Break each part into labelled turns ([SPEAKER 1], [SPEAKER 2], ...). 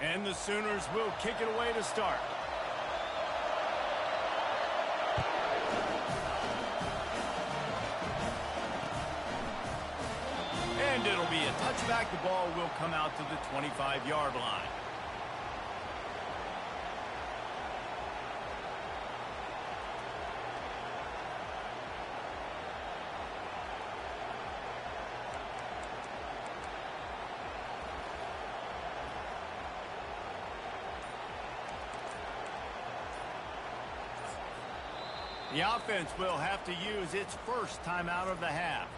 [SPEAKER 1] And the Sooners will kick it away to start. And it'll be a touchback. The ball will come out to the 25-yard line. The offense will have to use its first timeout of the half.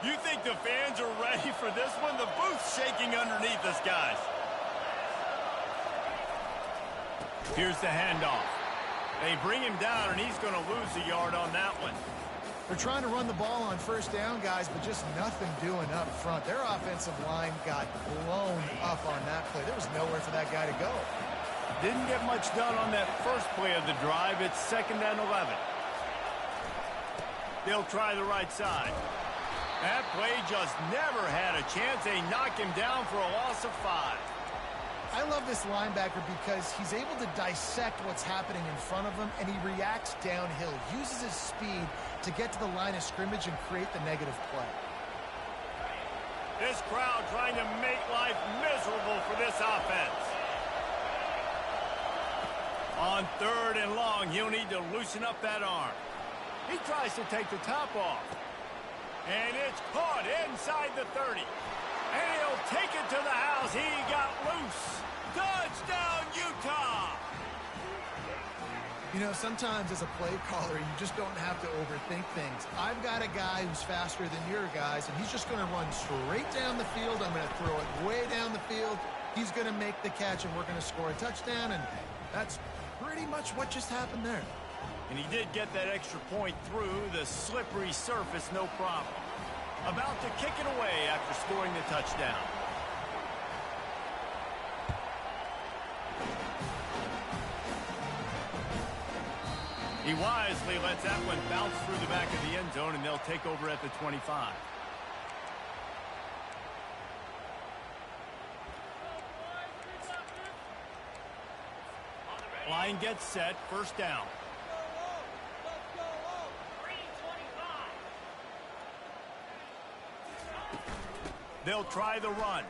[SPEAKER 1] You think the fans are ready for this one? The booth's shaking underneath us, guys. Here's the handoff. They bring him down, and he's going to lose a yard on that one.
[SPEAKER 2] They're trying to run the ball on first down, guys, but just nothing doing up front. Their offensive line got blown up on that play. There was nowhere for that guy to go.
[SPEAKER 1] Didn't get much done on that first play of the drive. It's 2nd and 11. They'll try the right side. That play just never had a chance. They knock him down for a loss of 5.
[SPEAKER 2] I love this linebacker because he's able to dissect what's happening in front of him, and he reacts downhill, uses his speed to get to the line of scrimmage and create the negative play.
[SPEAKER 1] This crowd trying to make life miserable for this offense. On 3rd and long, he'll need to loosen up that arm. He tries to take the top off. And it's caught inside the 30. And he'll take it to the house. He got loose. Touchdown, Utah!
[SPEAKER 2] You know, sometimes as a play caller, you just don't have to overthink things. I've got a guy who's faster than your guys, and he's just going to run straight down the field. I'm going to throw it way down the field. He's going to make the catch, and we're going to score a touchdown, and that's pretty much what just happened there.
[SPEAKER 1] And he did get that extra point through the slippery surface, no problem. About to kick it away after scoring the touchdown. He wisely lets that one bounce through the back of the end zone, and they'll take over at the 25. Line gets set, first down. They'll try the run.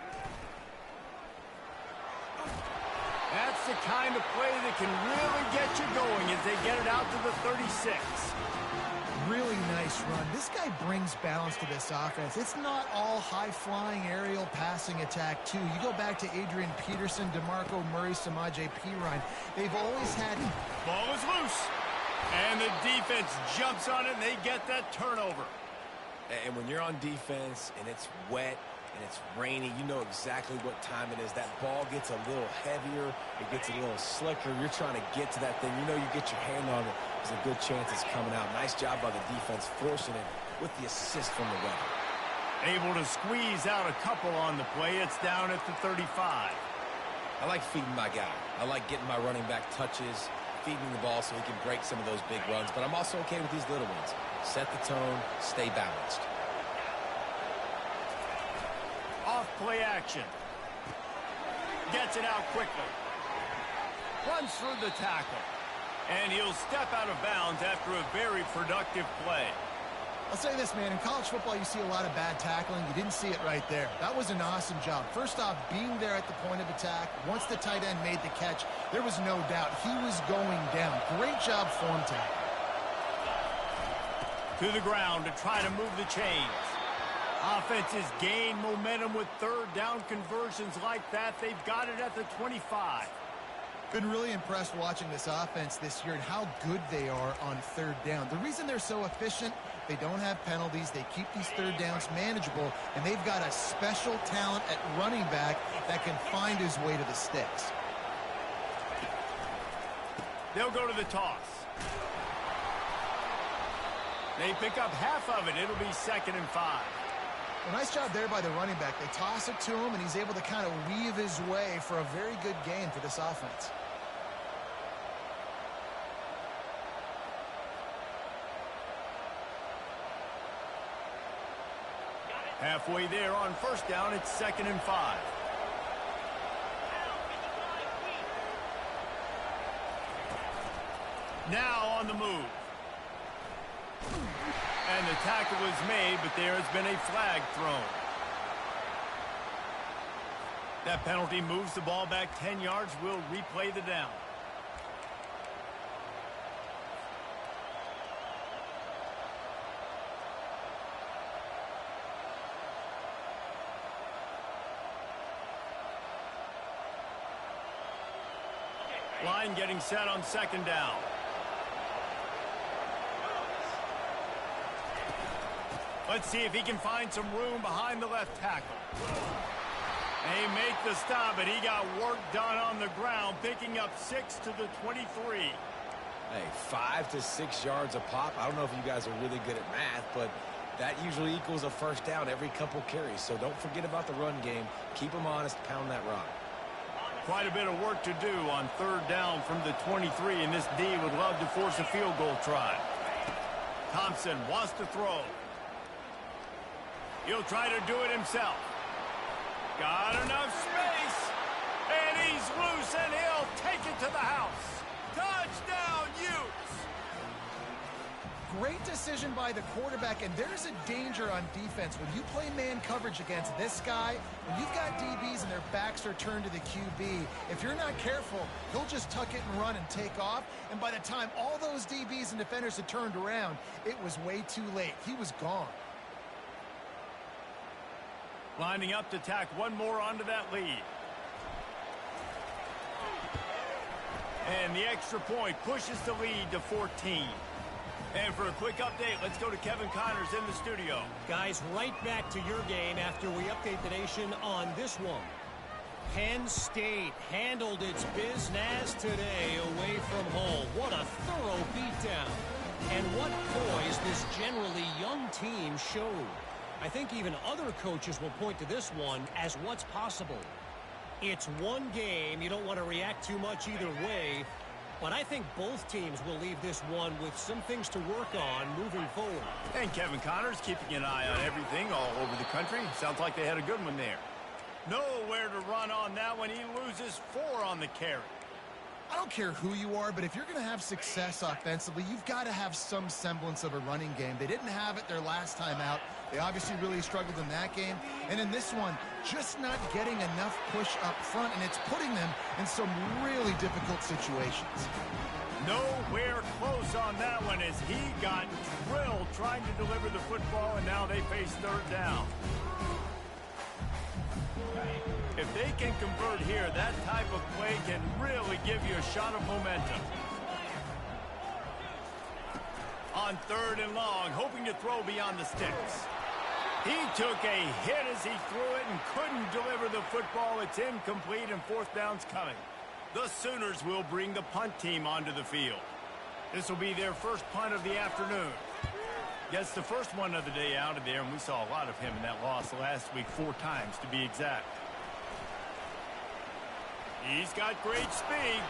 [SPEAKER 1] That's the kind of play that can really get you going as they get it out to the 36.
[SPEAKER 2] Really nice run. This guy brings balance to this offense. It's not all high-flying aerial passing attack, too. You go back to Adrian Peterson, DeMarco Murray, Samaje Perine. They've always had...
[SPEAKER 1] Ball is loose. And the defense jumps on it, and they get that turnover.
[SPEAKER 3] And when you're on defense and it's wet and it's rainy, you know exactly what time it is. That ball gets a little heavier. It gets a little slicker. You're trying to get to that thing. You know you get your hand on it. There's a good chance it's coming out. Nice job by the defense forcing it with the assist from the weather.
[SPEAKER 1] Able to squeeze out a couple on the play. It's down at the 35.
[SPEAKER 3] I like feeding my guy. I like getting my running back touches, feeding the ball so he can break some of those big runs. But I'm also okay with these little ones. Set the tone, stay balanced.
[SPEAKER 1] Off play action. Gets it out quickly. Runs through the tackle. And he'll step out of bounds after a very productive play.
[SPEAKER 2] I'll say this, man. In college football, you see a lot of bad tackling. You didn't see it right there. That was an awesome job. First off, being there at the point of attack. Once the tight end made the catch, there was no doubt he was going down. Great job form tackle.
[SPEAKER 1] To the ground to try to move the chains. Offenses gain momentum with third down conversions like that. They've got it at the 25.
[SPEAKER 2] Been really impressed watching this offense this year and how good they are on third down. The reason they're so efficient, they don't have penalties. They keep these third downs manageable, and they've got a special talent at running back that can find his way to the sticks.
[SPEAKER 1] They'll go to the toss. They pick up half of it. It'll be 2nd and 5.
[SPEAKER 2] Well, nice job there by the running back. They toss it to him, and he's able to kind of weave his way for a very good gain for this offense.
[SPEAKER 1] Halfway there on first down, it's 2nd and 5. Now on the move. And the tackle was made, but there has been a flag thrown. That penalty moves the ball back 10 yards. We'll replay the down. Line getting set on 2nd down. Let's see if he can find some room behind the left tackle. They make the stop, but he got work done on the ground, picking up 6 to the 23.
[SPEAKER 3] Hey, 5 to 6 yards a pop. I don't know if you guys are really good at math, but that usually equals a first down every couple carries. So don't forget about the run game. Keep them honest, pound that rock.
[SPEAKER 1] Quite a bit of work to do on 3rd down from the 23, and this D would love to force a field goal try. Thompson wants to throw. He'll try to do it himself. Got enough space, and he's loose, and he'll take it to the house. Touchdown, Utes!
[SPEAKER 2] Great decision by the quarterback, and there's a danger on defense. When you play man coverage against this guy, when you've got DBs and their backs are turned to the QB, if you're not careful, he'll just tuck it and run and take off, and by the time all those DBs and defenders had turned around, it was way too late. He was gone.
[SPEAKER 1] Lining up to tack one more onto that lead. And the extra point pushes the lead to 14. And for a quick update, let's go to Kevin Connors in the studio.
[SPEAKER 4] Guys, right back to your game after we update the nation on this one. Penn State handled its business today away from home. What a thorough beatdown. And what poise this generally young team showed. I think even other coaches will point to this one as what's possible. It's one game. You don't want to react too much either way. But I think both teams will leave this one with some things to work on moving forward.
[SPEAKER 1] And Kevin Connors keeping an eye on everything all over the country. Sounds like they had a good one there. Nowhere to run on that one. He loses 4 on the carry.
[SPEAKER 2] I don't care who you are, but if you're going to have success offensively, you've got to have some semblance of a running game. They didn't have it their last time out. They obviously really struggled in that game. And in this one, just not getting enough push up front, and it's putting them in some really difficult situations.
[SPEAKER 1] Nowhere close on that one as he got drilled trying to deliver the football, and now they face 3rd down. If they can convert here, that type of play can really give you a shot of momentum. On 3rd and long, hoping to throw beyond the sticks. He took a hit as he threw it and couldn't deliver the football. It's incomplete, and 4th down's coming. The Sooners will bring the punt team onto the field. This will be their first punt of the afternoon. Gets the first one of the day out of there, and we saw a lot of him in that loss last week, 4 times to be exact. He's got great speed.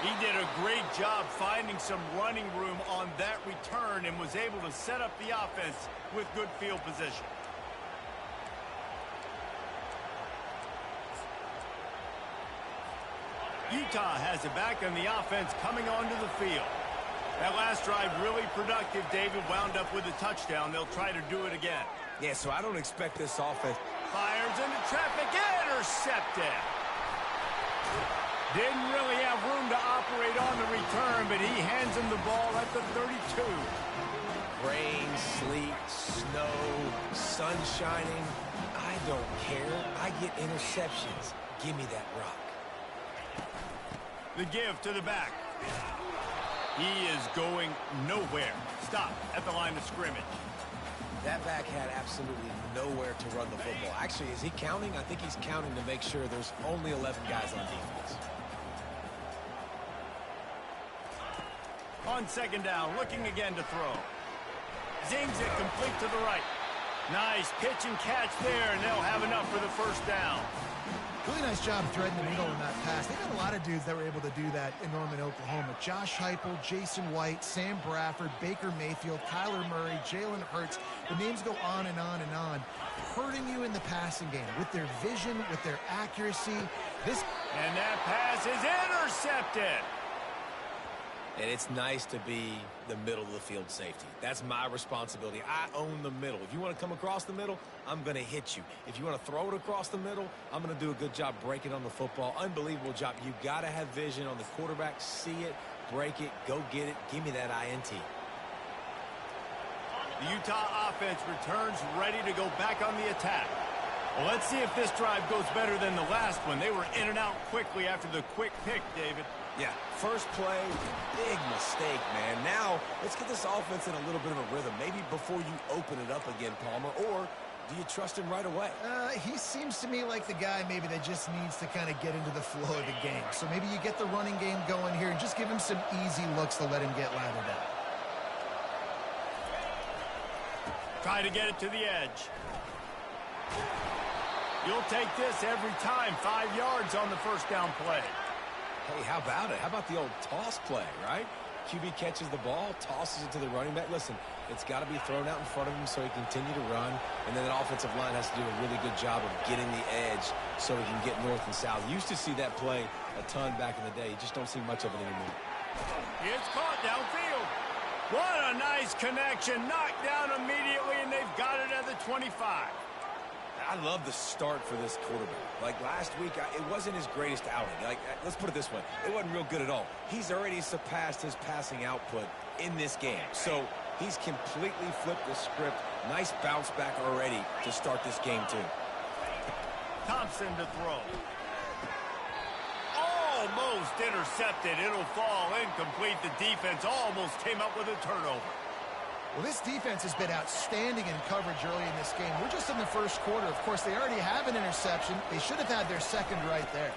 [SPEAKER 1] He did a great job finding some running room on that return and was able to set up the offense with good field position. Utah has it back, and the offense coming onto the field. That last drive really productive. David wound up with a touchdown. They'll try to do it again.
[SPEAKER 3] Yeah, so I don't expect this offense.
[SPEAKER 1] Fires into traffic, intercepted. Didn't really have room to operate on the return, but he hands him the ball at the 32.
[SPEAKER 3] Rain, sleet, snow, sun shining. I don't care. I get interceptions. Give me that rock.
[SPEAKER 1] The give to the back. He is going nowhere. Stop at the line of scrimmage.
[SPEAKER 3] That back had absolutely nowhere to run the football. Actually, is he counting? I think he's counting to make sure there's only 11 guys on defense.
[SPEAKER 1] On 2nd down, looking again to throw. Zings it complete to the right. Nice pitch and catch there, and they'll have enough for the first down.
[SPEAKER 2] Really nice job threading the needle in that pass. They got a lot of dudes that were able to do that in Norman, Oklahoma. Josh Heupel, Jason White, Sam Bradford, Baker Mayfield, Kyler Murray, Jalen Hurts. The names go on and on and on. Hurting you in the passing game with their vision, with their accuracy.
[SPEAKER 1] And that pass is intercepted.
[SPEAKER 3] And it's nice to be the middle of the field safety. That's my responsibility. I own the middle. If you want to come across the middle, I'm going to hit you. If you want to throw it across the middle, I'm going to do a good job breaking on the football. Unbelievable job. You got to have vision on the quarterback. See it, break it, go get it. Give me that INT.
[SPEAKER 1] The Utah offense returns ready to go back on the attack. Well, let's see if this drive goes better than the last one. They were in and out quickly after the quick pick, David.
[SPEAKER 3] Yeah, first play, big mistake, man. Now, let's get this offense in a little bit of a rhythm. Maybe before you open it up again, Palmer, or do you trust him right away?
[SPEAKER 2] He seems to me like the guy maybe that just needs to kind of get into the flow of the game. So maybe you get the running game going here and just give him some easy looks to let him get lathered up.
[SPEAKER 1] Try to get it to the edge. You'll take this every time. 5 yards on the first down play.
[SPEAKER 3] Hey, how about it? How about the old toss play, right? QB catches the ball, tosses it to the running back. Listen, it's got to be thrown out in front of him so he can continue to run. And then that offensive line has to do a really good job of getting the edge so he can get north and south. Used to see that play a ton back in the day. You just don't see much of it anymore.
[SPEAKER 1] It's caught downfield. What a nice connection. Knocked down immediately, and they've got it at the 25.
[SPEAKER 3] I love the start for this quarterback. Like last week, it wasn't his greatest outing. Like, let's put it this way. It wasn't real good at all. He's already surpassed his passing output in this game. So he's completely flipped the script. Nice bounce back already to start this game, too.
[SPEAKER 1] Thompson to throw. Almost intercepted. It'll fall incomplete. The defense almost came up with a turnover.
[SPEAKER 2] Well, this defense has been outstanding in coverage early in this game. We're just in the first quarter. Of course, they already have an interception. They should have had their second right there.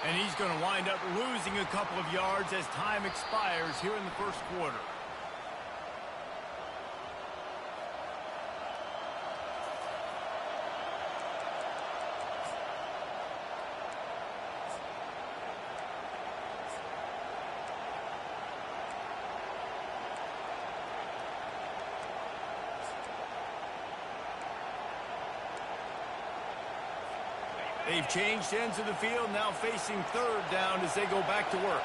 [SPEAKER 1] And he's going to wind up losing a couple of yards as time expires here in the first quarter. They've changed ends of the field, now facing third down as they go back to work.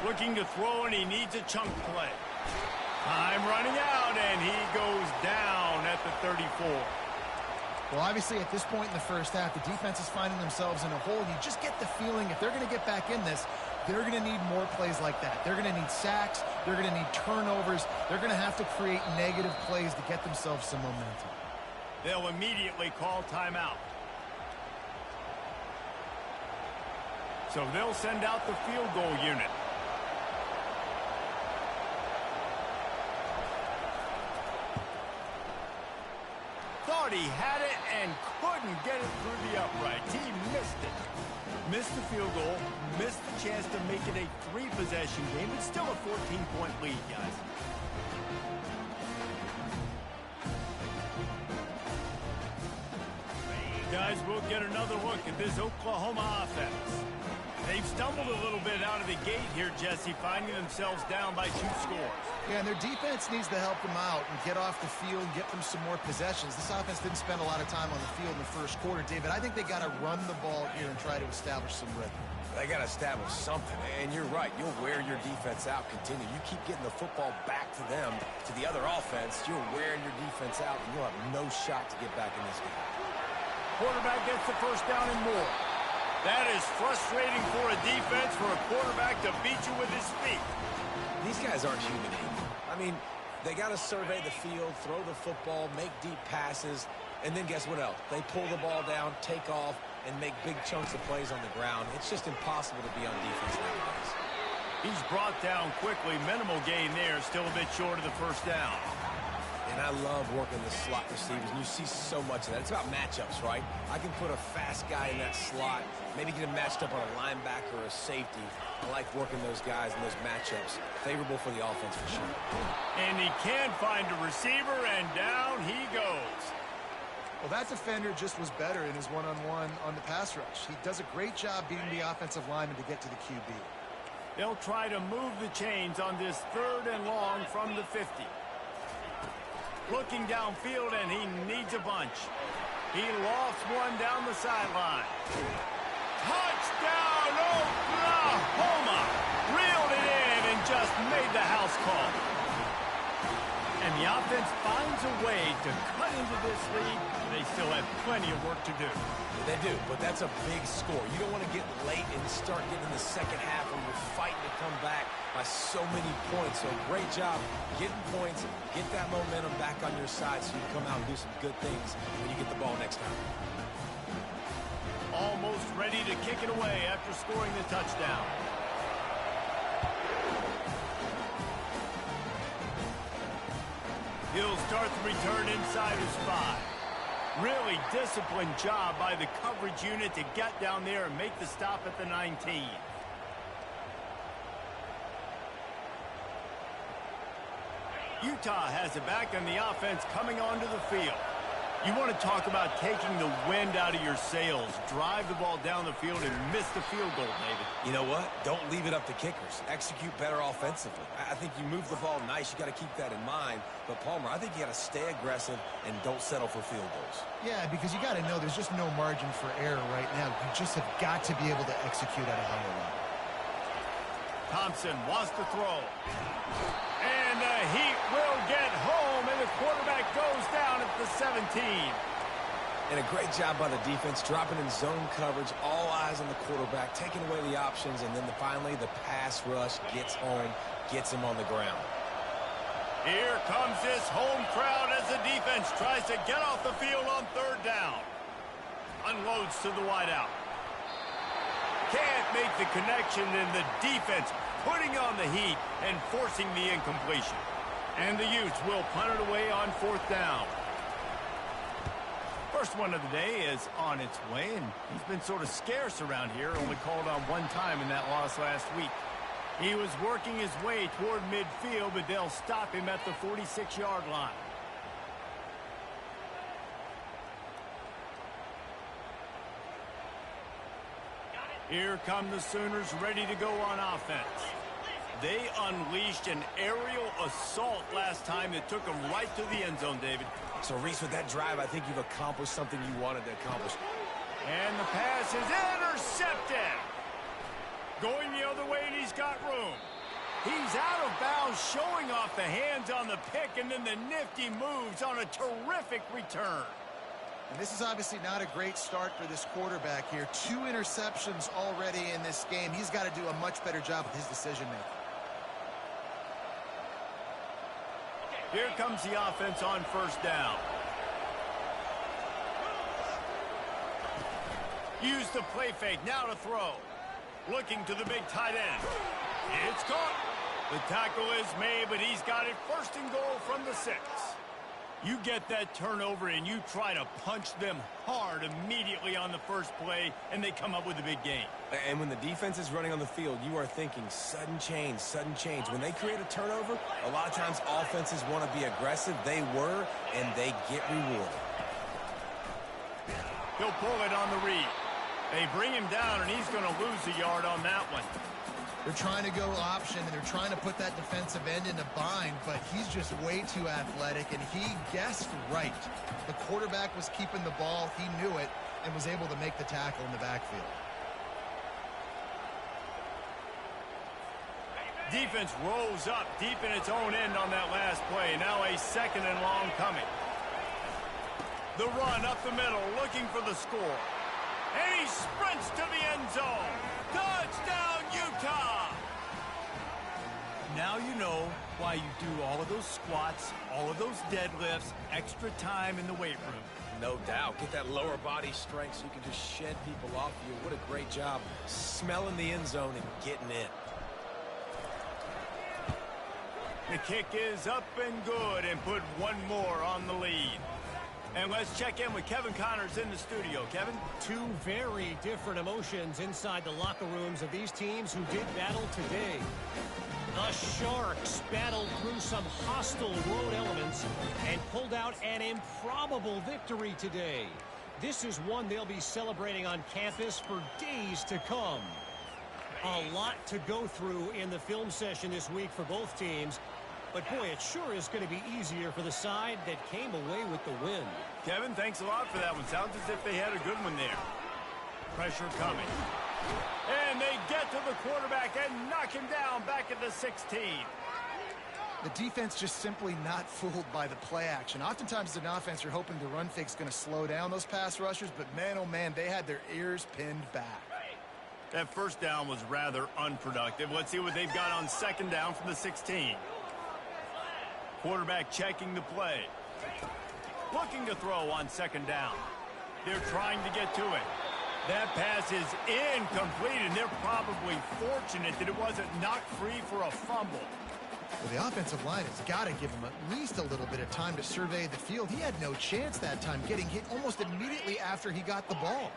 [SPEAKER 1] Looking to throw, and he needs a chunk play. Time running out, and he goes down at the 34.
[SPEAKER 2] Well, obviously, at this point in the first half, the defense is finding themselves in a hole. You just get the feeling if they're going to get back in this, they're going to need more plays like that. They're going to need sacks. They're going to need turnovers. They're going to have to create negative plays to get themselves some momentum.
[SPEAKER 1] They'll immediately call timeout. So they'll send out the field goal unit. Thought he had it and couldn't get it through the uprights. He missed it. Missed the field goal, missed the chance to make it a 3-possession game. It's still a 14-point lead, guys. Guys, we'll get another look at this Oklahoma offense. They've stumbled a little bit out of the gate here, Jesse, finding themselves down by 2 scores.
[SPEAKER 2] Yeah, and their defense needs to help them out and get off the field and get them some more possessions. This offense didn't spend a lot of time on the field in the first quarter, David. I think they got to run the ball here and try to establish some rhythm.
[SPEAKER 3] They got to establish something, and you're right. You'll wear your defense out, continue. You keep getting the football back to them, to the other offense, you're wearing your defense out, and you'll have no shot to get back in this game.
[SPEAKER 1] Quarterback gets the first down and more. That is frustrating for a defense, for a quarterback to beat you with his feet.
[SPEAKER 3] These guys aren't human either. I mean, they got to survey the field, throw the football, make deep passes, and then guess what else? They pull the ball down, take off, and make big chunks of plays on the ground. It's just impossible to be on defense nowadays.
[SPEAKER 1] He's brought down quickly. Minimal gain there, still a bit short of the first down.
[SPEAKER 3] And And I love working the slot receivers, and you see so much of that. It's about matchups, right? I can put a fast guy in that slot, maybe get him matched up on a linebacker or a safety. I like working those guys in those matchups. Favorable for the offense for sure.
[SPEAKER 1] And he can't find a receiver, and down he goes.
[SPEAKER 2] Well, that defender just was better in his one-on-one on the pass rush. He does a great job beating the offensive lineman to get to the QB.
[SPEAKER 1] They'll try to move the chains on this 3rd and long from the 50. Looking downfield, and he needs a bunch. He lofts one down the sideline. Touchdown, Oklahoma! Reeled it in and just made the house call. And the offense finds a way to cut into this lead. They still have plenty of work to do.
[SPEAKER 3] They do, but that's a big score. You don't want to get late and start getting in the second half when you're fighting to come back by so many points. So great job getting points, get that momentum back on your side so you can come out and do some good things when you get the ball next time.
[SPEAKER 1] Almost ready to kick it away after scoring the touchdown. He'll start the return inside his 5. Really disciplined job by the coverage unit to get down there and make the stop at the 19. Utah has it back on the offense coming onto the field. You want to talk about taking the wind out of your sails. Drive the ball down the field and miss the field goal, David.
[SPEAKER 3] You know what? Don't leave it up to kickers. Execute better offensively. I think you move the ball nice. You got to keep that in mind. But, Palmer, I think you got to stay aggressive and don't settle for field goals.
[SPEAKER 2] Yeah, because you got to know there's just no margin for error right now. You just have got to be able to execute at a higher level.
[SPEAKER 1] Thompson wants to throw. And the Heat will get home, and the quarterback goes down at the 17.
[SPEAKER 3] And a great job by the defense, dropping in zone coverage, all eyes on the quarterback, taking away the options, and then finally the pass rush gets home, gets him on the ground.
[SPEAKER 1] Here comes this home crowd as the defense tries to get off the field on 3rd down. Unloads to the wideout. Can't make the connection, and the defense putting on the heat and forcing the incompletion. And the Utes will punt it away on 4th down. First one of the day is on its way, and he's been sort of scarce around here, only called on one time in that loss last week. He was working his way toward midfield, but they'll stop him at the 46-yard line. Here come the Sooners ready to go on offense. They unleashed an aerial assault last time that took them right to the end zone, David.
[SPEAKER 3] So, Reese, with that drive, I think you've accomplished something you wanted to accomplish.
[SPEAKER 1] And the pass is intercepted. Going the other way, and he's got room. He's out of bounds, showing off the hands on the pick, and then the nifty moves on a terrific return.
[SPEAKER 2] And this is obviously not a great start for this quarterback here. 2 interceptions already in this game. He's got to do a much better job with his decision-making.
[SPEAKER 1] Here comes the offense on 1st down. Use the play fake, now to throw. Looking to the big tight end. It's caught. The tackle is made, but he's got it 1st and goal from the 6. You get that turnover and you try to punch them hard immediately on the first play, and they come up with a big gain.
[SPEAKER 3] And when the defense is running on the field, you are thinking sudden change, sudden change. When they create a turnover, a lot of times offenses want to be aggressive. They were, and they get rewarded.
[SPEAKER 1] He'll pull it on the read. They bring him down, and he's going to lose a yard on that one.
[SPEAKER 2] They're trying to go option, and they're trying to put that defensive end in a bind, but he's just way too athletic, and he guessed right. The quarterback was keeping the ball. He knew it and was able to make the tackle in the backfield.
[SPEAKER 1] Defense rolls up deep in its own end on that last play. Now a 2nd and long coming. The run up the middle, looking for the score. And he sprints to the end zone. Touchdown, Utah! Now you know why you do all of those squats, all of those deadlifts, extra time in the weight room.
[SPEAKER 3] No doubt. Get that lower body strength so you can just shed people off you. What a great job smelling the end zone and getting in.
[SPEAKER 1] The kick is up and good and put one more on the lead. And let's check in with Kevin Connors in the studio. Kevin?
[SPEAKER 4] Two very different emotions inside the locker rooms of these teams who did battle today. The Sharks battled through some hostile road elements and pulled out an improbable victory today. This is one they'll be celebrating on campus for days to come. A lot to go through in the film session this week for both teams. But, boy, it sure is going to be easier for the side that came away with the win.
[SPEAKER 1] Kevin, thanks a lot for that one. Sounds as if they had a good one there. Pressure coming. And they get to the quarterback and knock him down back at the 16.
[SPEAKER 2] The defense just simply not fooled by the play action. Oftentimes, as an offense, you're hoping the run fake's going to slow down those pass rushers, but man, oh man, they had their ears pinned back.
[SPEAKER 1] That first down was rather unproductive. Let's see what they've got on second down from the 16. Quarterback checking the play. Looking to throw on second down. They're trying to get to it. That pass is incomplete, and they're probably fortunate that it wasn't knocked free for a fumble.
[SPEAKER 2] Well, the offensive line has got to give him at least a little bit of time to survey the field. He had no chance that time, getting hit almost immediately after he got the ball.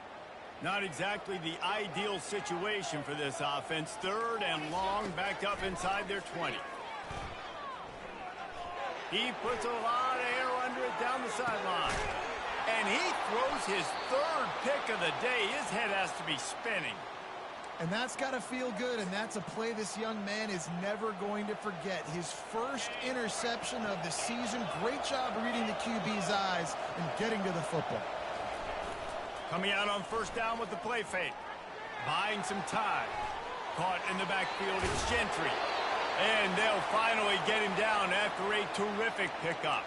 [SPEAKER 1] Not exactly the ideal situation for this offense. Third and long, backed up inside their 20. He puts a lot of air under it down the sideline. And he throws his third pick of the day. His head has to be spinning.
[SPEAKER 2] And that's got to feel good, and that's a play this young man is never going to forget. His first interception of the season. Great job reading the QB's eyes and getting to the football.
[SPEAKER 1] Coming out on first down with the play fake. Buying some time. Caught in the backfield, it's Gentry. And they'll finally get him down after a terrific pickup.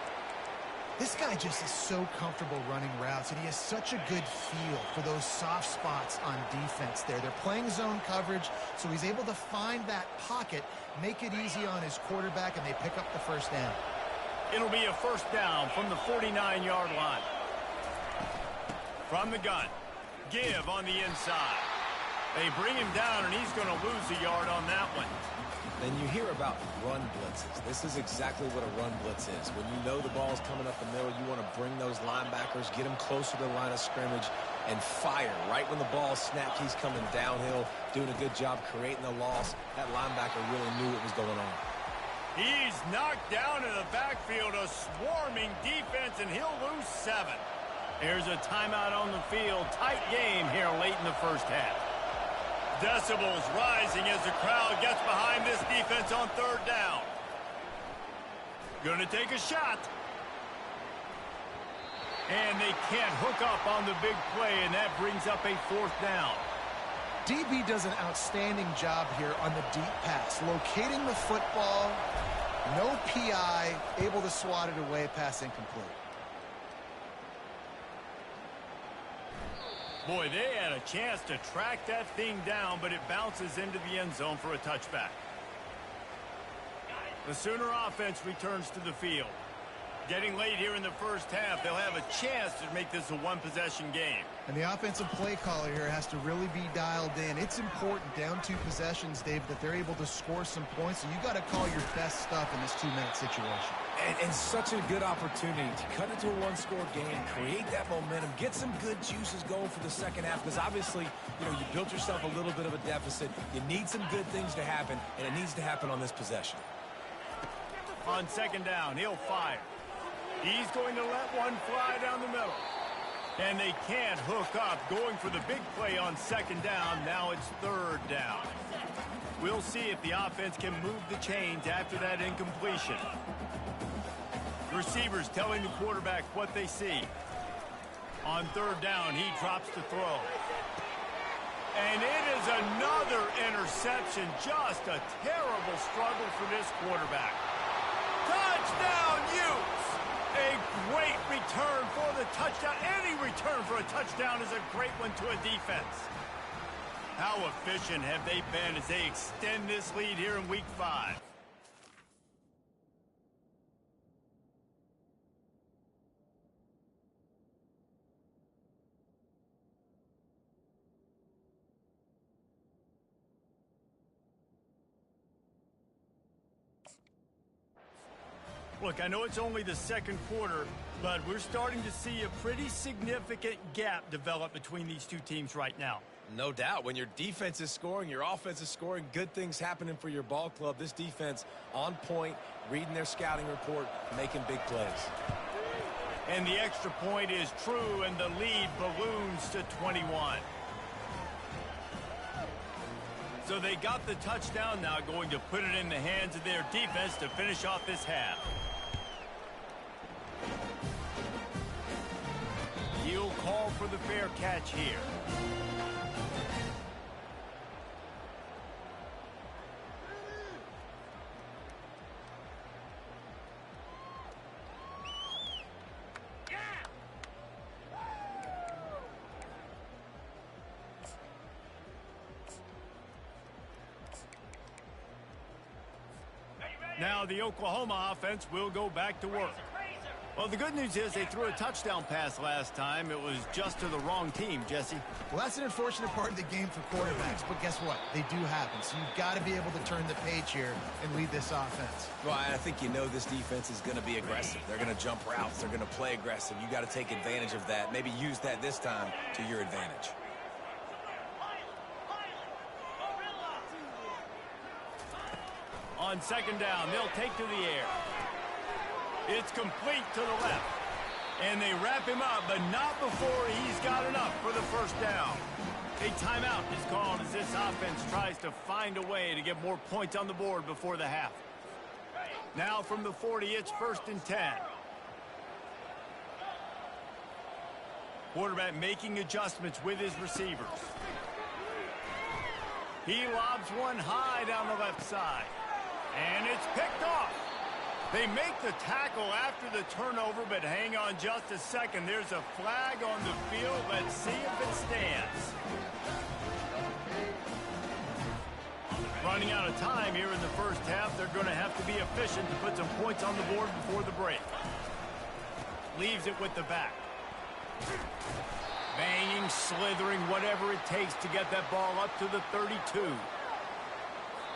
[SPEAKER 2] This guy just is so comfortable running routes, and he has such a good feel for those soft spots on defense there. They're playing zone coverage, so he's able to find that pocket, make it easy on his quarterback, and they pick up the first down.
[SPEAKER 1] It'll be a first down from the 49-yard line. From the gun, give on the inside. They bring him down, and he's going to lose a yard on that one.
[SPEAKER 3] Then you hear about run blitzes. This is exactly what a run blitz is. When you know the ball's coming up the middle, you want to bring those linebackers, get them closer to the line of scrimmage, and fire. Right when the ball snapped, he's coming downhill, doing a good job creating the loss. That linebacker really knew what was going on.
[SPEAKER 1] He's knocked down in the backfield, a swarming defense, and he'll lose 7. Here's a timeout on the field. Tight game here late in the first half. Decibels rising as the crowd gets behind this defense on third down. Going to take a shot. And they can't hook up on the big play, and that brings up a fourth down.
[SPEAKER 2] DB does an outstanding job here on the deep pass, locating the football, no PI, able to swat it away, pass incomplete.
[SPEAKER 1] Boy, they had a chance to track that thing down, but it bounces into the end zone for a touchback. The Sooner offense returns to the field. Getting late here in the first half, they'll have a chance to make this a one-possession game.
[SPEAKER 2] And the offensive play caller here has to really be dialed in. It's important down 2 possessions, Dave, that they're able to score some points. So you got to call your best stuff in this 2-minute situation.
[SPEAKER 3] And such a good opportunity to cut into a one-score game, create that momentum, get some good juices going for the second half. Because obviously, you built yourself a little bit of a deficit. You need some good things to happen, and it needs to happen on this possession.
[SPEAKER 1] On second down, he'll fire. He's going to let one fly down the middle. And they can't hook up, going for the big play on second down. Now it's third down. We'll see if the offense can move the chains after that incompletion. Receivers telling the quarterback what they see. On third down, he drops to throw. And it is another interception. Just a terrible struggle for this quarterback. Touchdown, Utes! A great return for the touchdown. Any return for a touchdown is a great one to a defense. How efficient have they been as they extend this lead here in Week 5? Look, I know it's only the second quarter, but we're starting to see a pretty significant gap develop between these two teams right now.
[SPEAKER 3] No doubt. When your defense is scoring, your offense is scoring, good things happening for your ball club. This defense on point, reading their scouting report, making big plays.
[SPEAKER 1] And the extra point is true, and the lead balloons to 21. So they got the touchdown, now going to put it in the hands of their defense to finish off this half. He'll call for the fair catch here. Now the Oklahoma offense will go back to work. Well, the good news is they threw a touchdown pass last time. It was just to the wrong team, Jesse.
[SPEAKER 2] Well, that's an unfortunate part of the game for quarterbacks, but guess what? They do happen, so you've got to be able to turn the page here and lead this offense.
[SPEAKER 3] Well, I think you know this defense is going to be aggressive. They're going to jump routes. They're going to play aggressive. You got to take advantage of that. Maybe use that this time to your advantage.
[SPEAKER 1] On second down, they'll take to the air. It's complete to the left. And they wrap him up, but not before he's got enough for the first down. A timeout is called as this offense tries to find a way to get more points on the board before the half. Now from the 40, it's 1st and 10. Quarterback making adjustments with his receivers. He lobs one high down the left side. And it's picked off. They make the tackle after the turnover, but hang on just a second. There's a flag on the field. Let's see if it stands. Running out of time here in the first half. They're going to have to be efficient to put some points on the board before the break. Leaves it with the back. Banging, slithering, whatever it takes to get that ball up to the 32.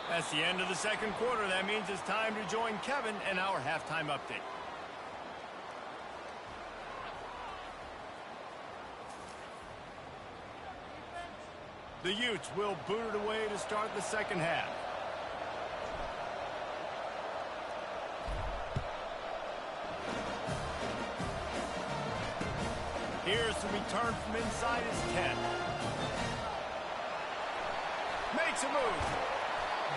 [SPEAKER 1] That's the end of the second quarter. That means it's time to join Kevin and our halftime update. The Utes will boot it away to start the second half. Here's the return from inside his 10. Makes a move.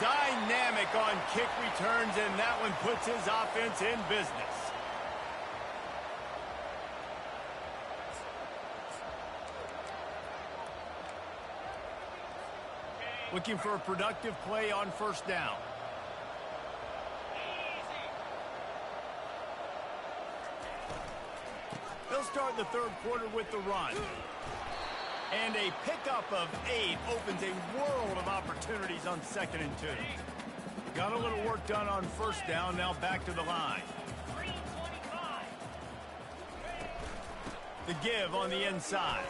[SPEAKER 1] Dynamic on kick returns, and that one puts his offense in business. Looking for a productive play on first down. They'll start the third quarter with the run. And a pickup of 8 opens a world of opportunities on 2nd and 2. Got a little work done on first down, now back to the line. The give on the inside.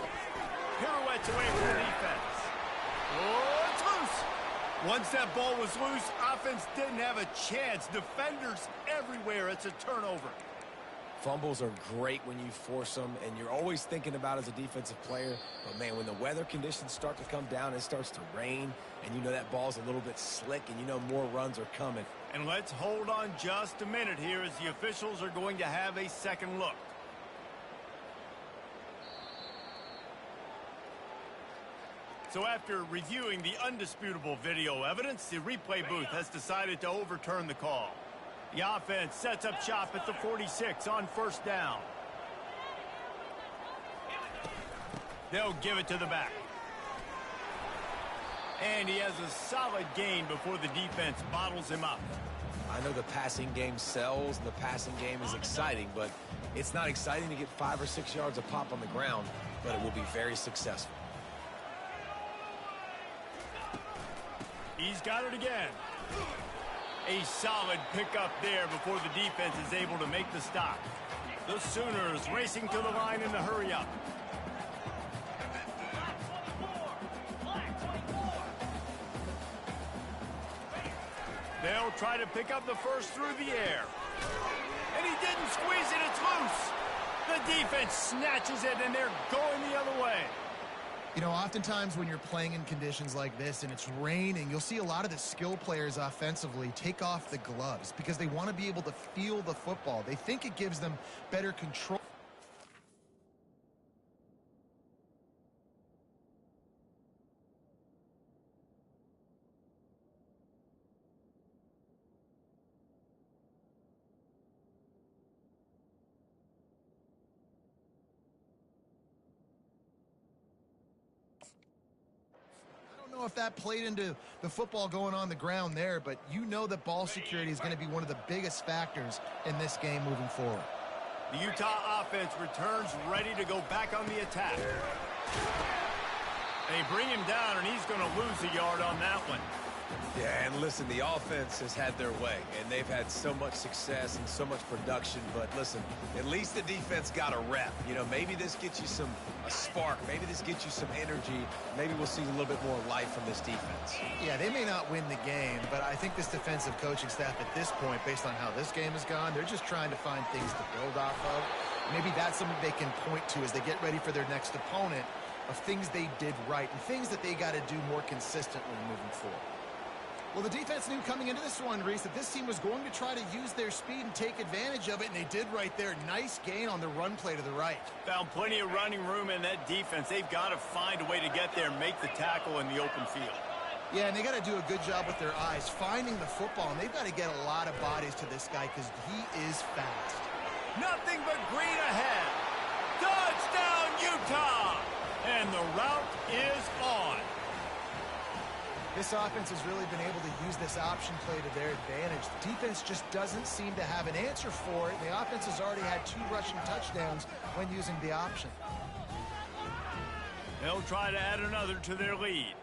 [SPEAKER 1] Pirouettes away from the defense. Oh, it's loose. Once that ball was loose, offense didn't have a chance. Defenders everywhere. It's a turnover.
[SPEAKER 3] Fumbles are great when you force them, and you're always thinking about as a defensive player. But, man, when the weather conditions start to come down, it starts to rain, and you know that ball's a little bit slick, and you know more runs are coming.
[SPEAKER 1] And let's hold on just a minute here as the officials are going to have a second look. So after reviewing the undisputable video evidence, the replay booth has decided to overturn the call. The offense sets up shop at the 46 on first down. They'll give it to the back. And he has a solid gain before the defense bottles him up.
[SPEAKER 3] I know the passing game sells and the passing game is exciting, but it's not exciting to get 5 or 6 yards of pop on the ground, but it will be very successful.
[SPEAKER 1] He's got it again. A solid pickup there before the defense is able to make the stop. The Sooners racing to the line in the hurry-up. They'll try to pick up the first through the air. didn't squeeze it. It's loose. The defense snatches it, and they're going the other way.
[SPEAKER 2] You know, oftentimes when you're playing in conditions like this and it's raining, you'll see a lot of the skill players offensively take off the gloves because they want to be able to feel the football. They think it gives them better control. Know if that played into the football going on the ground there, but you know that ball security is going to be one of the biggest factors in this game moving forward.
[SPEAKER 1] The Utah offense returns ready to go back on the attack. They bring him down, and he's going to lose a yard on that one.
[SPEAKER 3] Yeah, and listen, the offense has had their way, and they've had so much success and so much production. But listen, at least the defense got a rep. You know, maybe this gets you a spark. Maybe this gets you some energy. Maybe we'll see a little bit more life from this defense.
[SPEAKER 2] Yeah, they may not win the game, but I think this defensive coaching staff at this point, based on how this game has gone, they're just trying to find things to build off of. Maybe that's something they can point to as they get ready for their next opponent of things they did right and things that they got to do more consistently moving forward. Well, the defense knew coming into this one, Reese, that this team was going to try to use their speed and take advantage of it, and they did right there. Nice gain on the run play to the right.
[SPEAKER 1] Found plenty of running room in that defense. They've got to find a way to get there and make the tackle in the open field.
[SPEAKER 2] Yeah, and they got to do a good job with their eyes, finding the football, and they've got to get a lot of bodies to this guy because he is fast.
[SPEAKER 1] Nothing but green ahead. Touchdown, Utah! And the route is on.
[SPEAKER 2] This offense has really been able to use this option play to their advantage. The defense just doesn't seem to have an answer for it. The offense has already had 2 rushing touchdowns when using the option.
[SPEAKER 1] They'll try to add another to their lead.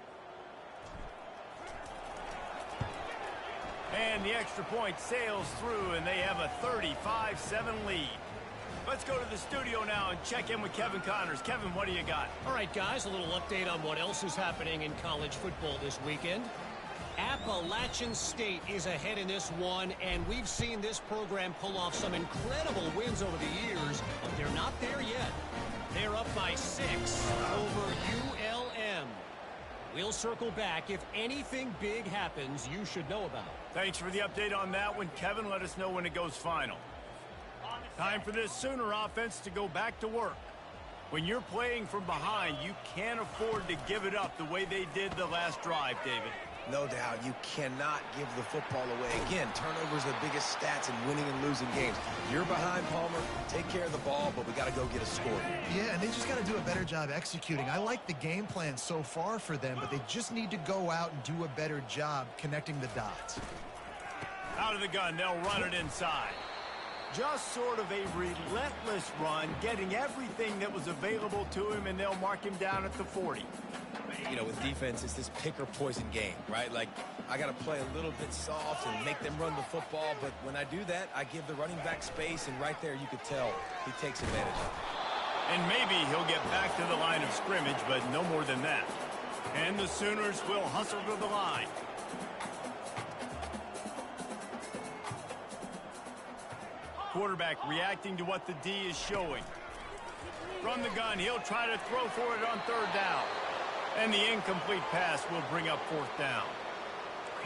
[SPEAKER 1] And the extra point sails through, and they have a 35-7 lead. Let's go to the studio now and check in with Kevin Connors. Kevin, what do you got?
[SPEAKER 4] All right, guys, a little update on what else is happening in college football this weekend. Appalachian State is ahead in this one, and we've seen this program pull off some incredible wins over the years, but they're not there yet. They're up by 6 over ULM. We'll circle back. If anything big happens, you should know about it.
[SPEAKER 1] Thanks for the update on that one, Kevin. Let us know when it goes final. Time for this Sooner offense to go back to work. When you're playing from behind, you can't afford to give it up the way they did the last drive, David.
[SPEAKER 3] No doubt, you cannot give the football away. Again, turnovers are the biggest stats in winning and losing games. You're behind, Palmer, take care of the ball, but we got to go get a score.
[SPEAKER 2] Yeah, and they just got to do a better job executing. I like the game plan so far for them, but they just need to go out and do a better job connecting the dots.
[SPEAKER 1] Out of the gun, they'll run it inside. Just sort of a relentless run, getting everything that was available to him, and they'll mark him down at the 40.
[SPEAKER 3] You know, with defense, it's this pick or poison game, right? Like, I got to play a little bit soft and make them run the football, but when I do that, I give the running back space, and right there you could tell he takes advantage of it.
[SPEAKER 1] And maybe he'll get back to the line of scrimmage, but no more than that. And the Sooners will hustle to the line. Quarterback reacting to what the D is showing. From the gun, he'll try to throw for it on 3rd down. And the incomplete pass will bring up 4th down.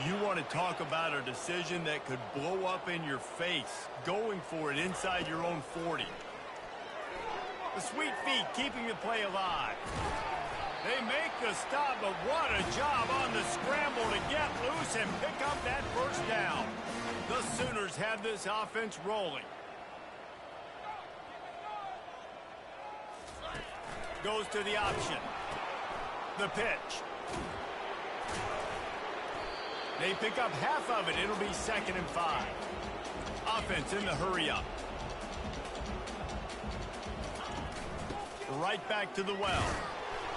[SPEAKER 1] You want to talk about a decision that could blow up in your face, going for it inside your own 40. The sweet feet keeping the play alive. They make the stop, but what a job on the scramble to get loose and pick up that 1st down. The Sooners have this offense rolling. Goes to the option. The pitch. They pick up half of it. It'll be 2nd and 5. Offense in the hurry up. Right back to the well.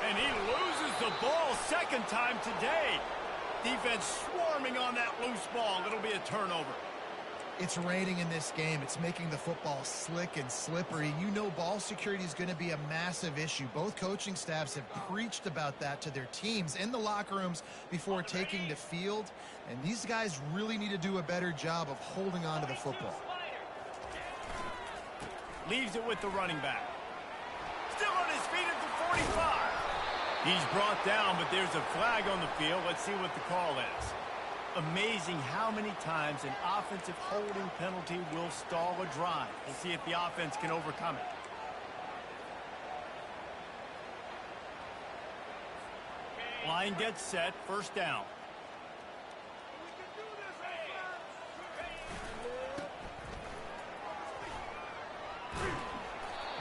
[SPEAKER 1] And he loses the ball 2nd time today. Defense swarming on that loose ball. It'll be a turnover.
[SPEAKER 2] It's raining in this game. It's making the football slick and slippery. You know ball security is going to be a massive issue. Both coaching staffs have preached about that to their teams in the locker rooms before taking the field. And these guys really need to do a better job of holding on to the football.
[SPEAKER 1] Leaves it with the running back. Still on his feet at the 45. He's brought down, but there's a flag on the field. Let's see what the call is. Amazing how many times an offensive holding penalty will stall a drive. We'll see if the offense can overcome it. Line gets set, first down.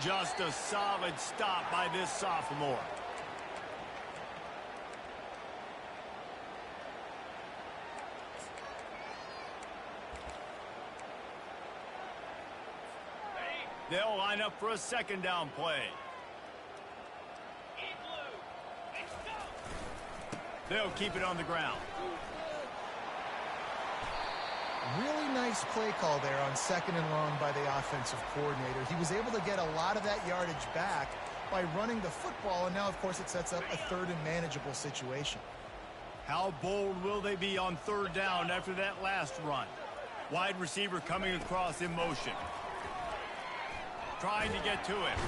[SPEAKER 1] Just a solid stop by this sophomore. They'll line up for a second down play. They'll keep it on the ground.
[SPEAKER 2] Really nice play call there on second and long by the offensive coordinator. He was able to get a lot of that yardage back by running the football, and now, of course, it sets up a third and manageable situation.
[SPEAKER 1] How bold will they be on third down after that last run? Wide receiver coming across in motion. Trying to get to him.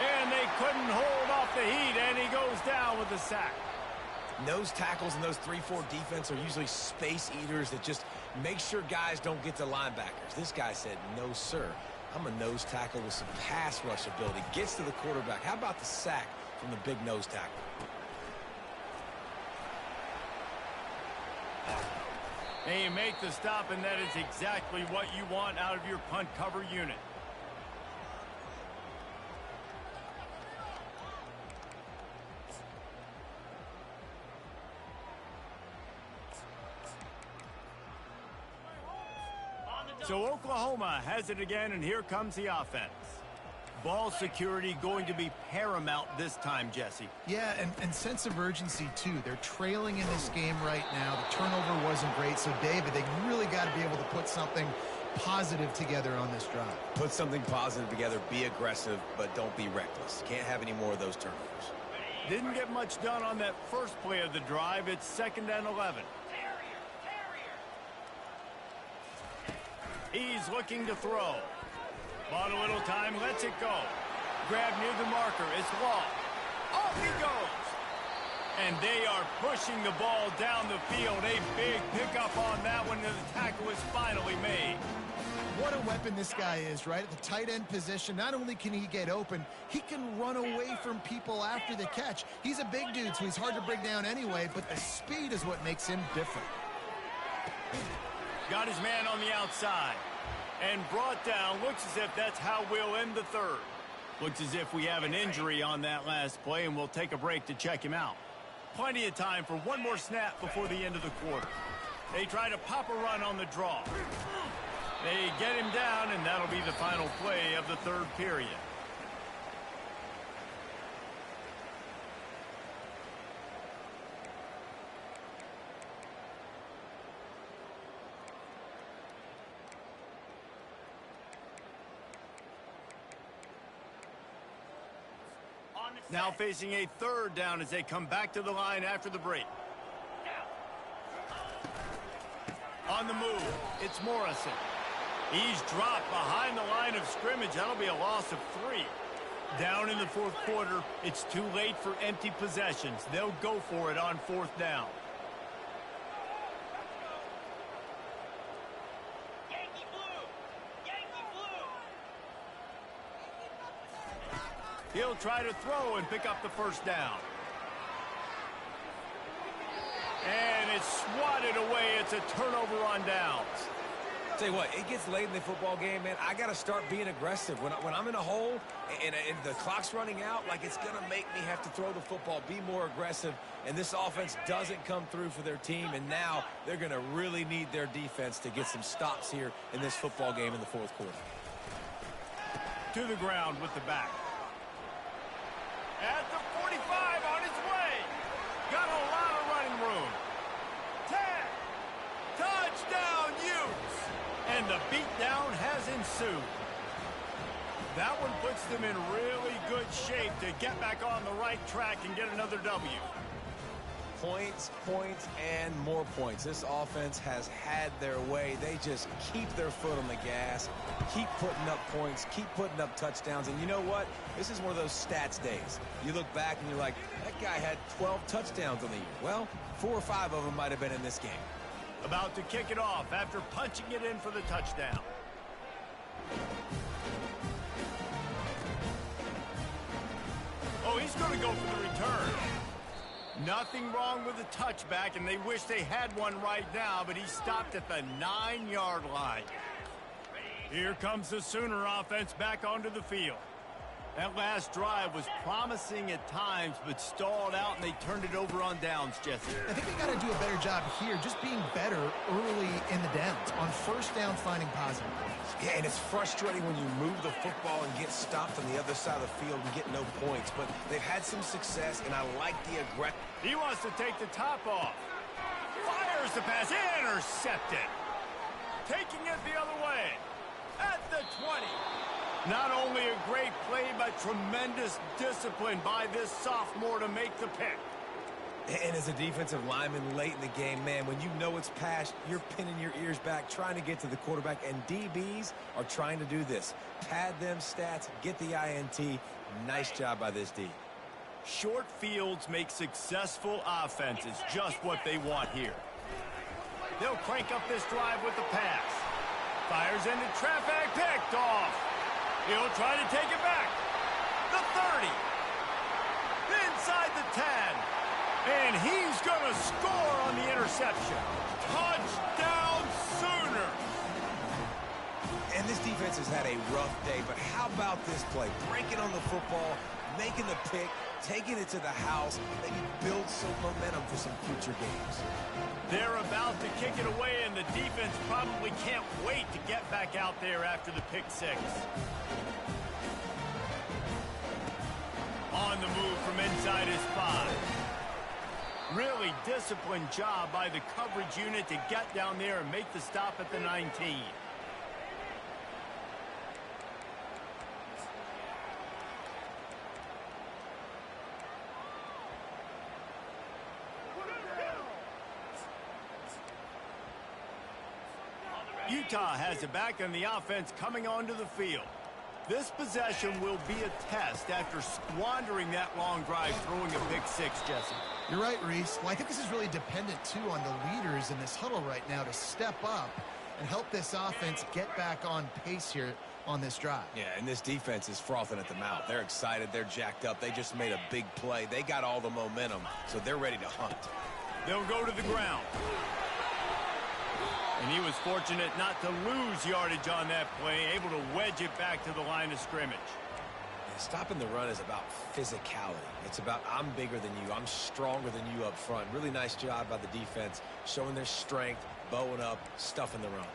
[SPEAKER 1] And they couldn't hold off the heat, and he goes down with a sack.
[SPEAKER 3] Nose tackles in those 3-4 defense are usually space eaters that just make sure guys don't get to linebackers. This guy said, no, sir. I'm a nose tackle with some pass rush ability. Gets to the quarterback. How about the sack from the big nose tackle?
[SPEAKER 1] And you make the stop, and that is exactly what you want out of your punt cover unit. So Oklahoma has it again, and here comes the offense. Ball security going to be paramount this time, Jesse.
[SPEAKER 2] Yeah, and sense of urgency, too. They're trailing in this game right now. The turnover wasn't great, so, David, they really got to be able to put something positive together on this drive.
[SPEAKER 3] Put something positive together, be aggressive, but don't be reckless. Can't have any more of those turnovers.
[SPEAKER 1] Didn't get much done on that first play of the drive. It's 2nd and 11. He's looking to throw. Bought a little time, lets it go. Grab near the marker, it's long. Off he goes. And they are pushing the ball down the field. A big pickup on that one, and the tackle is finally made.
[SPEAKER 2] What a weapon this guy is, right? At the tight end position, not only can he get open, he can run away from people after the catch. He's a big dude, so he's hard to bring down anyway, but the speed is what makes him different.
[SPEAKER 1] Got his man on the outside. And brought down. Looks as if that's how we'll end the third. Looks as if we have an injury on that last play, and we'll take a break to check him out. Plenty of time for one more snap before the end of the quarter. They try to pop a run on the draw. They get him down, and that'll be the final play of the third period. Now facing a third down as they come back to the line after the break. On the move, it's Morrison. He's dropped behind the line of scrimmage. That'll be a loss of 3. Down in the fourth quarter, it's too late for empty possessions. They'll go for it on 4th down. He'll try to throw and pick up the first down. And it's swatted away. It's a turnover on downs.
[SPEAKER 3] Tell you what, it gets late in the football game, man. I got to start being aggressive. When I'm in a hole and the clock's running out, like, it's going to make me have to throw the football, be more aggressive. And this offense doesn't come through for their team, and now they're going to really need their defense to get some stops here in this football game in the fourth quarter.
[SPEAKER 1] To the ground with the back. At the 45, on his way. Got a lot of running room. 10. Touchdown, Utes. And the beatdown has ensued. That one puts them in really good shape to get back on the right track and get another W.
[SPEAKER 3] Points, points, and more points. This offense has had their way. They just keep their foot on the gas, keep putting up points, keep putting up touchdowns. And you know what? This is one of those stats days. You look back and you're like, that guy had 12 touchdowns on the year. Well, 4 or 5 of them might have been in this game.
[SPEAKER 1] About to kick it off after punching it in for the touchdown. Oh, he's going to go for the return. Nothing wrong with the touchback, and they wish they had one right now, but he stopped at the 9-yard line. Here comes the Sooner offense back onto the field. That last drive was promising at times, but stalled out, and they turned it over on downs, Jesse.
[SPEAKER 2] I think they got to do a better job here, just being better early in the downs. On first down, finding positive points.
[SPEAKER 3] Yeah, and it's frustrating when you move the football and get stopped on the other side of the field and get no points. But they've had some success, and I like the aggression.
[SPEAKER 1] He wants to take the top off. Fires the pass. Intercepted. Taking it the other way. At the 20. Not only a great play, but tremendous discipline by this sophomore to make the pick.
[SPEAKER 3] And as a defensive lineman late in the game, man, when you know it's past, you're pinning your ears back, trying to get to the quarterback, and DBs are trying to do this. Pad them stats, get the INT. Nice job by this D.
[SPEAKER 1] Short fields make successful offenses just what they want here. They'll crank up this drive with the pass. Fires into traffic, picked off. He'll try to take it back. The 30. Inside the 10. And he's going to score on the interception. Touchdown Sooner.
[SPEAKER 3] And this defense has had a rough day, but how about this play? Breaking on the football, making the pick, taking it to the house, maybe build some momentum for some future games.
[SPEAKER 1] They're about to kick it away, and the defense probably can't wait to get back out there after the pick six. On the move from inside his 5. Really disciplined job by the coverage unit to get down there and make the stop at the 19. Utah has it back on the offense coming onto the field. This possession will be a test after squandering that long drive throwing a pick six, Jesse.
[SPEAKER 2] You're right, Reese. Well, I think this is really dependent, too, on the leaders in this huddle right now to step up and help this offense get back on pace here on this drive.
[SPEAKER 3] Yeah, and this defense is frothing at the mouth. They're excited. They're jacked up. They just made a big play. They got all the momentum, so they're ready to hunt.
[SPEAKER 1] They'll go to the ground. And he was fortunate not to lose yardage on that play, able to wedge it back to the line of scrimmage.
[SPEAKER 3] And stopping the run is about physicality. It's about I'm bigger than you. I'm stronger than you up front. Really nice job by the defense, showing their strength, bowing up, stuffing the run.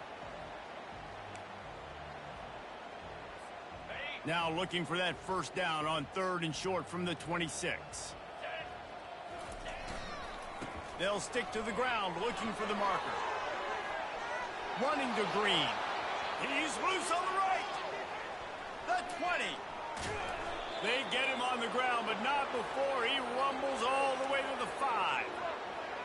[SPEAKER 1] Now looking for that first down on 3rd and short from the 26. They'll stick to the ground looking for the marker. Running to Green. He's loose on the right. The 20. They get him on the ground, but not before he rumbles all the way to the 5.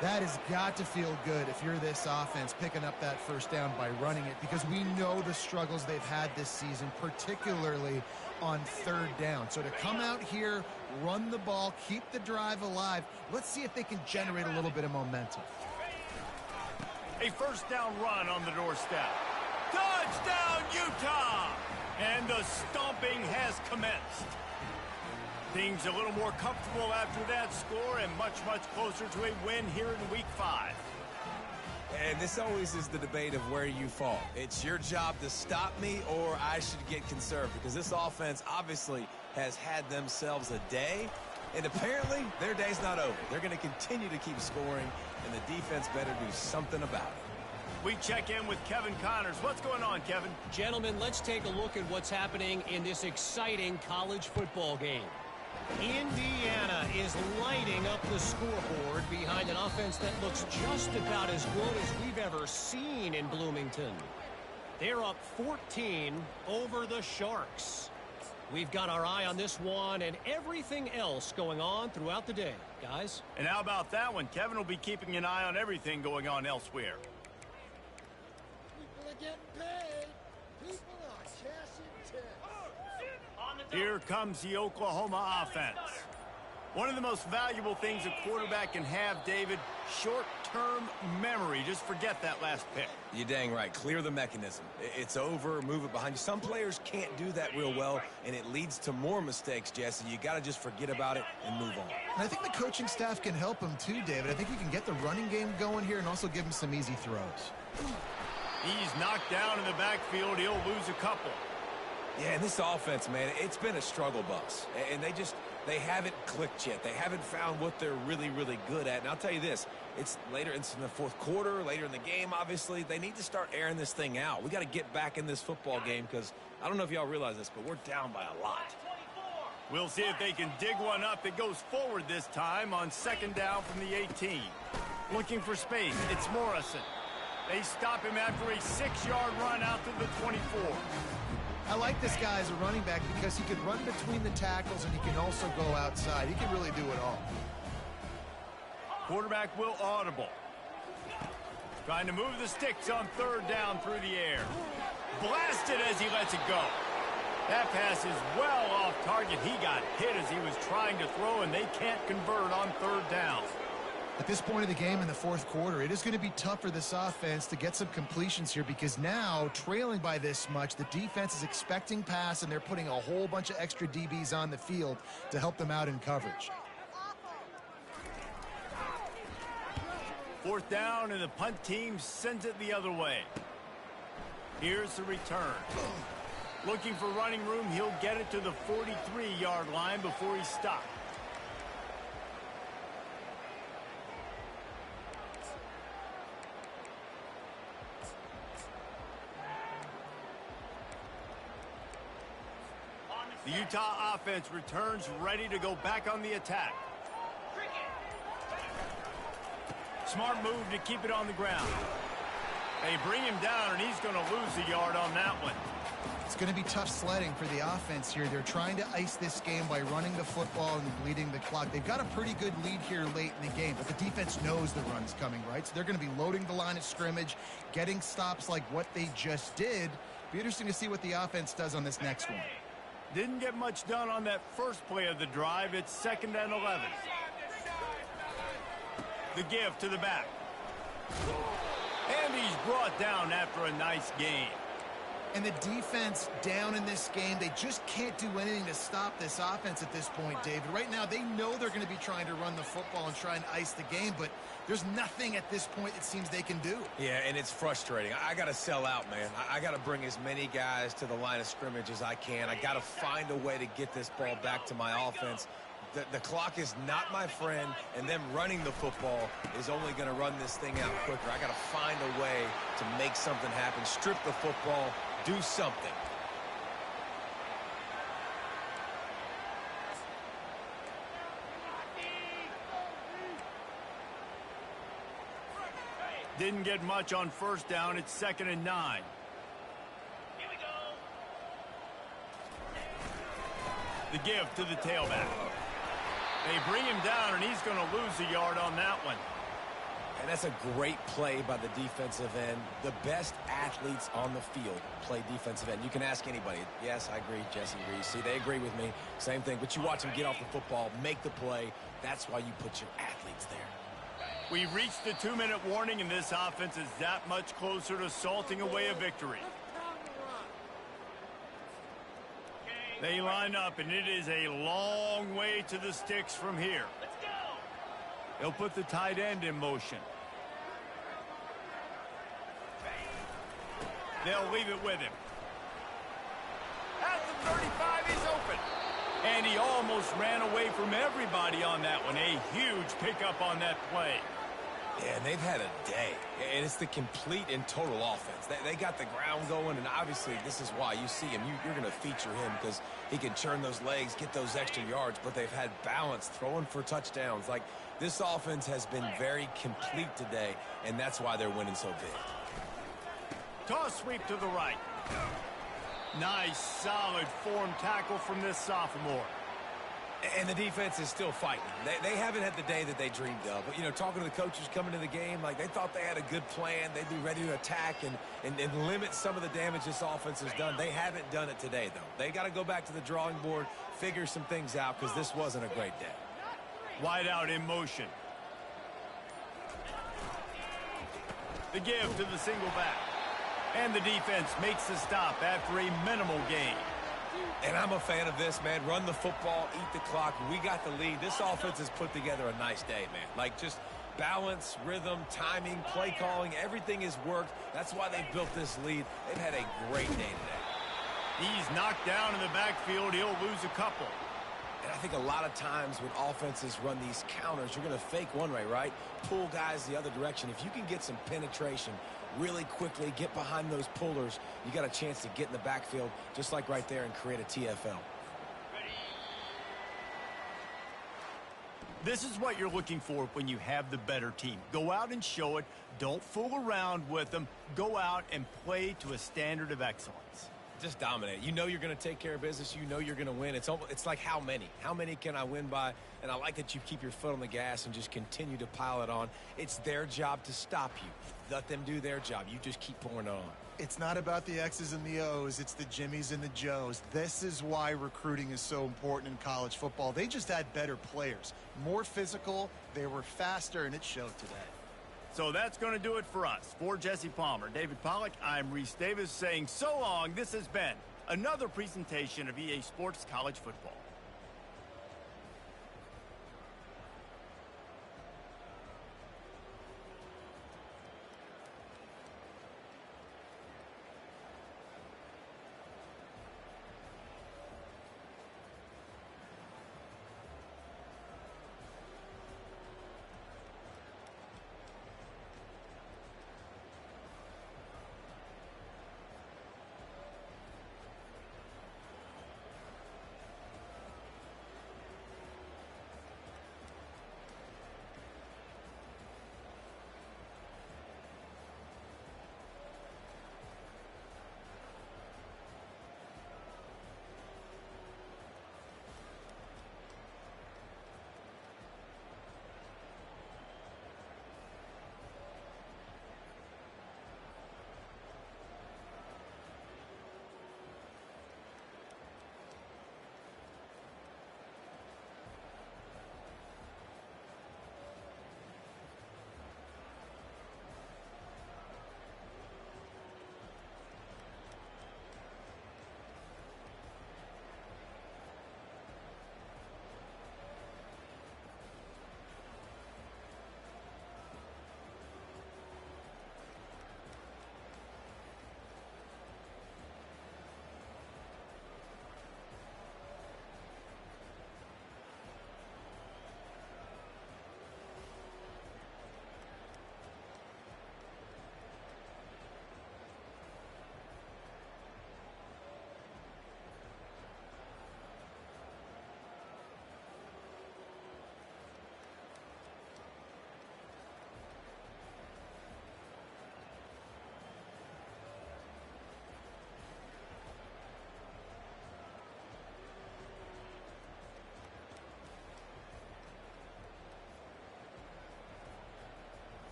[SPEAKER 2] That has got to feel good if you're this offense picking up that first down by running it, because we know the struggles they've had this season, particularly on 3rd down. So to come out here, run the ball, keep the drive alive, let's see if they can generate a little bit of momentum.
[SPEAKER 1] A first down run on the doorstep. Touchdown, Utah! And the stomping has commenced. Things a little more comfortable after that score and much, much closer to a win here in Week 5.
[SPEAKER 3] And this always is the debate of where you fall. It's your job to stop me or I should get conservative, because this offense obviously has had themselves a day, and apparently their day's not over. They're going to continue to keep scoring, and the defense better do something about it.
[SPEAKER 1] We check in with Kevin Connors. What's going on, Kevin?
[SPEAKER 4] Gentlemen, let's take a look at what's happening in this exciting college football game. Indiana is lighting up the scoreboard behind an offense that looks just about as good as we've ever seen in Bloomington. They're up 14 over the Sharks. We've got our eye on this one and everything else going on throughout the day, guys.
[SPEAKER 1] And how about that one? Kevin will be keeping an eye on everything going on elsewhere.
[SPEAKER 5] People are getting paid. People are cashing checks.
[SPEAKER 1] Here comes the Oklahoma offense. One of the most valuable things a quarterback can have, David, short-term memory. Just forget that last pick.
[SPEAKER 3] You're dang right. Clear the mechanism. It's over, move it behind you. Some players can't do that real well, and it leads to more mistakes, Jesse. You got to just forget about it and move on.
[SPEAKER 2] And I think the coaching staff can help him too, David. I think he can get the running game going here and also give him some easy throws.
[SPEAKER 1] He's knocked down in the backfield. He'll lose a couple.
[SPEAKER 3] Yeah, and this offense, man, it's been a struggle bus. And they haven't clicked yet. They haven't found what they're really, really good at. And I'll tell you this, it's later into the fourth quarter, later in the game, obviously. They need to start airing this thing out. We got to get back in this football game because I don't know if y'all realize this, but we're down by a lot.
[SPEAKER 1] We'll see if they can dig one up. It goes forward this time on second down from the 18. Looking for space. It's Morrison. They stop him after a 6-yard run out to the 24.
[SPEAKER 2] I like this guy as a running back because he can run between the tackles and he can also go outside. He can really do it all.
[SPEAKER 1] Quarterback will audible. Trying to move the sticks on third down through the air. Blasted as he lets it go. That pass is well off target. He got hit as he was trying to throw, and they can't convert on third down.
[SPEAKER 2] At this point of the game in the fourth quarter, it is going to be tough for this offense to get some completions here because now, trailing by this much, the defense is expecting pass, and they're putting a whole bunch of extra DBs on the field to help them out in coverage.
[SPEAKER 1] Fourth down, and the punt team sends it the other way. Here's the return. Looking for running room, he'll get it to the 43-yard line before he stopped. The Utah offense returns ready to go back on the attack. Smart move to keep it on the ground. They bring him down, and he's going to lose a yard on that one.
[SPEAKER 2] It's going to be tough sledding for the offense here. They're trying to ice this game by running the football and bleeding the clock. They've got a pretty good lead here late in the game, but the defense knows the run's coming, right? So they're going to be loading the line of scrimmage, getting stops like what they just did. Be interesting to see what the offense does on this next one.
[SPEAKER 1] Didn't get much done on that first play of the drive. It's 2nd and 11. The give to the back. And he's brought down after a nice gain.
[SPEAKER 2] And the defense down in this game, they just can't do anything to stop this offense at this point, David. Right now, they know they're going to be trying to run the football and try and ice the game, but there's nothing at this point it seems they can do.
[SPEAKER 3] Yeah, and it's frustrating. I got to sell out, man. I got to bring as many guys to the line of scrimmage as I can. I got to find a way to get this ball back to my offense. The clock is not my friend, and them running the football is only going to run this thing out quicker. I got to find a way to make something happen, strip the football, do something.
[SPEAKER 1] Didn't get much on first down. It's 2nd and 9. Here we go. The give to the tailback. They bring him down, and he's going to lose a yard on that one.
[SPEAKER 3] And that's a great play by the defensive end. The best athletes on the field play defensive end. You can ask anybody. Yes, I agree, Jesse agrees. See, they agree with me. Same thing. But you watch them get off the football, make the play. That's why you put your athletes there.
[SPEAKER 1] We've reached the 2-minute warning, and this offense is that much closer to salting away a victory. They line up, and it is a long way to the sticks from here. Let's go. They'll put the tight end in motion. They'll leave it with him. At the 35, he's open. And he almost ran away from everybody on that one. A huge pickup on that play.
[SPEAKER 3] Yeah, and they've had a day. And it's the complete and total offense. They got the ground going, and obviously this is why you see him. You're going to feature him because he can churn those legs, get those extra yards, but they've had balance, throwing for touchdowns. Like, this offense has been very complete today, and that's why they're winning so big.
[SPEAKER 1] Toss sweep to the right. Nice, solid form tackle from this sophomore.
[SPEAKER 3] And the defense is still fighting. They haven't had the day that they dreamed of. But, you know, talking to the coaches coming to the game, like they thought they had a good plan. They'd be ready to attack and limit some of the damage this offense has done. They haven't done it today, though. They got to go back to the drawing board, figure some things out, because this wasn't a great day.
[SPEAKER 1] Wide out in motion. The give to the single back. And the defense makes the stop after a minimal gain.
[SPEAKER 3] And I'm a fan of this, man. Run the football, eat the clock. We got the lead. This offense has put together a nice day, man. Like, just balance, rhythm, timing, play calling, everything has worked. That's why they've built this lead. They've had a great day today.
[SPEAKER 1] He's knocked down in the backfield. He'll lose a couple.
[SPEAKER 3] And I think a lot of times when offenses run these counters, you're going to fake one way, right? Pull guys the other direction. If you can get some penetration really quickly, get behind those pullers, you got a chance to get in the backfield just like right there and create a TFL.
[SPEAKER 1] This is what you're looking for when you have the better team. Go out and show it. Don't fool around with them. Go out and play to a standard of excellence.
[SPEAKER 3] Just dominate. You know you're going to take care of business. You know you're going to win. It's like how many? How many can I win by? And I like that you keep your foot on the gas and just continue to pile it on. It's their job to stop you. Let them do their job. You just keep pouring it on.
[SPEAKER 2] It's not about the X's and the O's. It's the Jimmies and the Joes. This is why recruiting is so important in college football. They just had better players, more physical. They were faster, and it showed today.
[SPEAKER 1] So that's going to do it for us. For Jesse Palmer, David Pollack, I'm Reese Davis saying so long. This has been another presentation of EA Sports College Football.